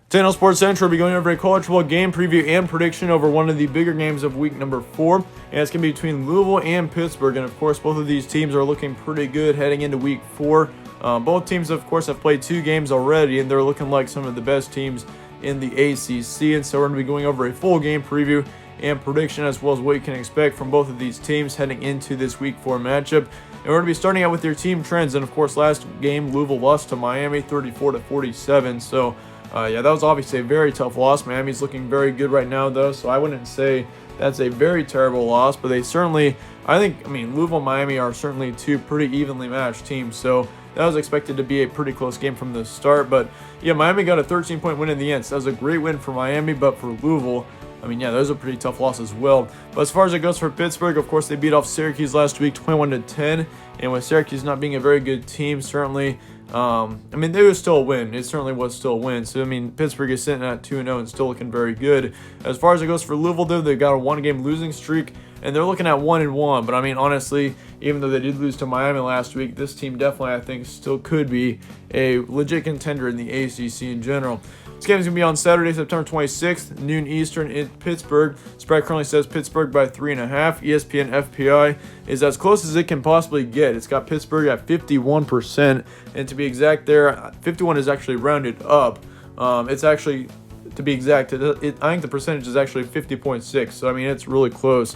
Channel Sports Central will be going over a college football game preview and prediction over one of the bigger games of week number 4. And it's going to be between Louisville and Pittsburgh. And of course, both of these teams are looking pretty good heading into week 4. Both teams, of course, have played 2 games already, and they're looking like some of the best teams in the ACC. And so we're going to be going over a full game preview and prediction, as well as what you can expect from both of these teams heading into this week 4 matchup. And we're going to be starting out with your team trends. And of course, last game, Louisville lost to Miami 34-47. So yeah, that was obviously a very tough loss. Miami's looking very good right now, though, so I wouldn't say that's a very terrible loss, but they certainly, Louisville and Miami are certainly 2 pretty evenly matched teams, so that was expected to be a pretty close game from the start. But yeah, Miami got a 13-point win in the end, so that was a great win for Miami, but for Louisville, that was a pretty tough loss as well. But as far as it goes for Pittsburgh, of course, they beat off Syracuse last week 21-10, and with Syracuse not being a very good team, certainly, they was still a win. It certainly was still a win. So, Pittsburgh is sitting at 2-0 and still looking very good. As far as it goes for Louisville, though, they've got a 1-game losing streak, and they're looking at 1-1. But, honestly, even though they did lose to Miami last week, this team definitely, I think, still could be a legit contender in the ACC in general. This game is going to be on Saturday, September 26th, noon Eastern in Pittsburgh. Spread currently says Pittsburgh by 3.5. ESPN FPI is as close as it can possibly get. It's got Pittsburgh at 51%, and to be exact there, 51 is actually rounded up. It's actually, to be exact, I think the percentage is actually 50.6, so it's really close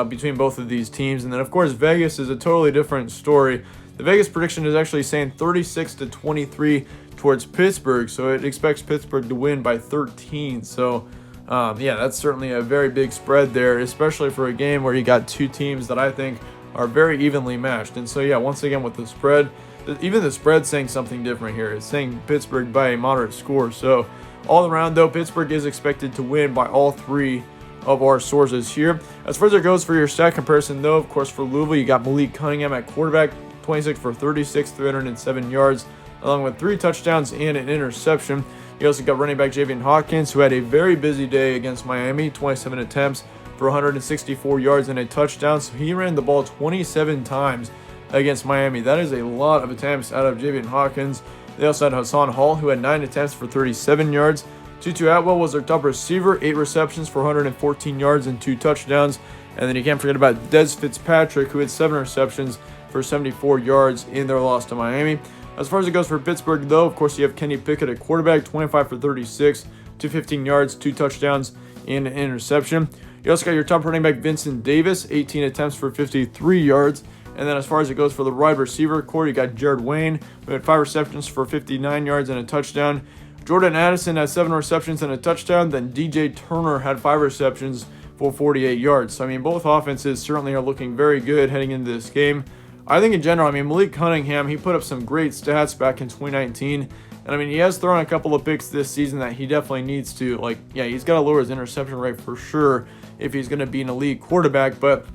between both of these teams. And then, of course, Vegas is a totally different story. The Vegas prediction is actually saying 36-23 towards Pittsburgh, so it expects Pittsburgh to win by 13. So, yeah, that's certainly a very big spread there, especially for a game where you got 2 teams that I think are very evenly matched. And so, yeah, once again with the spread, even the spread saying something different here. It's saying Pittsburgh by a moderate score. So, all around, though, Pittsburgh is expected to win by all 3 of our sources here. As far as it goes for your stat comparison, though, of course, for Louisville, you got Malik Cunningham at quarterback, 26 for 36, 307 yards, along with 3 touchdowns and an interception. You also got running back Javian Hawkins, who had a very busy day against Miami, 27 attempts for 164 yards and a touchdown. So he ran the ball 27 times against Miami. That is a lot of attempts out of Javian Hawkins. They also had Hassan Hall, who had 9 attempts for 37 yards. Tutu Atwell was their top receiver, 8 receptions for 114 yards and 2 touchdowns. And then you can't forget about Des Fitzpatrick, who had 7 receptions for 74 yards in their loss to Miami. As far as it goes for Pittsburgh, though, of course, you have Kenny Pickett at quarterback, 25 for 36, 215 yards, 2 touchdowns, and an interception. You also got your top running back, Vincent Davis, 18 attempts for 53 yards. And then as far as it goes for the wide receiver core, you got Jared Wayne, who had 5 receptions for 59 yards and a touchdown. Jordan Addison had 7 receptions and a touchdown. Then DJ Turner had 5 receptions for 48 yards. So, both offenses certainly are looking very good heading into this game. I think in general, Malik Cunningham, he put up some great stats back in 2019. And he has thrown a couple of picks this season that he definitely needs to, he's got to lower his interception rate for sure if he's going to be an elite quarterback. But,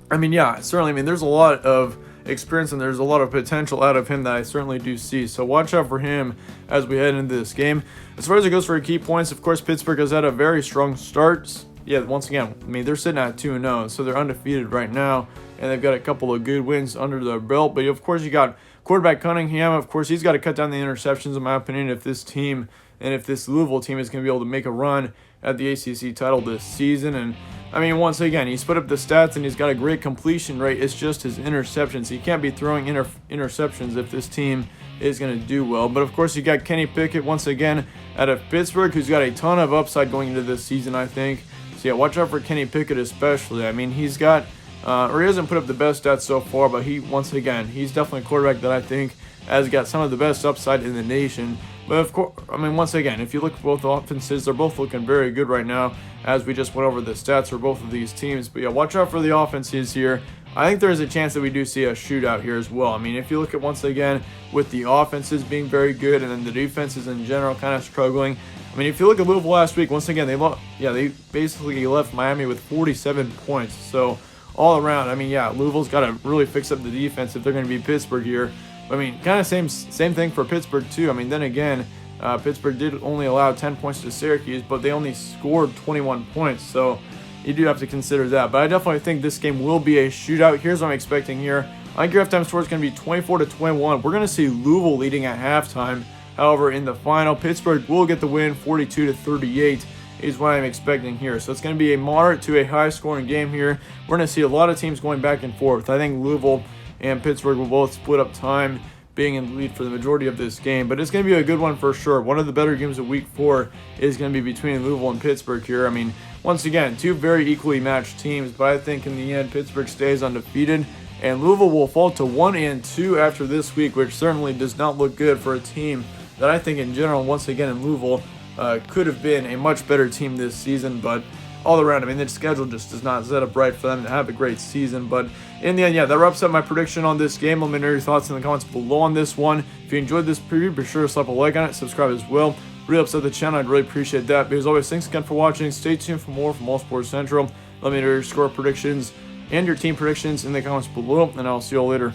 certainly, there's a lot of experience and there's a lot of potential out of him that I certainly do see. So watch out for him as we head into this game. As far as it goes for key points, of course, Pittsburgh has had a very strong start. Yeah, once again, they're sitting at 2-0, so they're undefeated right now, and they've got a couple of good wins under their belt. But, of course, you got quarterback Cunningham. Of course, he's got to cut down the interceptions, in my opinion, if this team and if this Louisville team is going to be able to make a run at the ACC title this season. And, once again, he's put up the stats, and he's got a great completion rate. It's just his interceptions. He can't be throwing interceptions if this team is going to do well. But, of course, you got Kenny Pickett, once again, out of Pittsburgh, who's got a ton of upside going into this season, I think. So, yeah, watch out for Kenny Pickett especially. He's got, he hasn't put up the best stats so far, but he's definitely a quarterback that I think has got some of the best upside in the nation. But, of course, once again, if you look at both offenses, they're both looking very good right now, as we just went over the stats for both of these teams. But, yeah, watch out for the offenses here. I think there's a chance that we do see a shootout here as well. If you look at, once again, with the offenses being very good and then the defenses in general kind of struggling, if you look at Louisville last week, once again, they basically left Miami with 47 points. So, all around, Louisville's got to really fix up the defense if they're going to be Pittsburgh here. Kind of same thing for Pittsburgh, too. Then again, Pittsburgh did only allow 10 points to Syracuse, but they only scored 21 points. So, you do have to consider that. But I definitely think this game will be a shootout. Here's what I'm expecting here. I think your halftime score is going to be 24-21. We're going to see Louisville leading at halftime. However, in the final, Pittsburgh will get the win, 42-38 is what I'm expecting here. So it's going to be a moderate to a high-scoring game here. We're going to see a lot of teams going back and forth. I think Louisville and Pittsburgh will both split up time, being in the lead for the majority of this game, but it's going to be a good one for sure. One of the better games of week 4 is going to be between Louisville and Pittsburgh here. I mean, once again, two very equally matched teams, but I think in the end, Pittsburgh stays undefeated, and Louisville will fall to 1-2 after this week, which certainly does not look good for a team that I think in general, once again in Louisville, could have been a much better team this season, but all around, I mean, the schedule just does not set up right for them to have a great season. But in the end, yeah, that wraps up my prediction on this game. Let me know your thoughts in the comments below on this one. If you enjoyed this preview, be sure to slap a like on it, subscribe as well. Really upset the channel, I'd really appreciate that. But as always, thanks again for watching. Stay tuned for more from All Sports Central. Let me know your score predictions and your team predictions in the comments below, and I'll see you all later.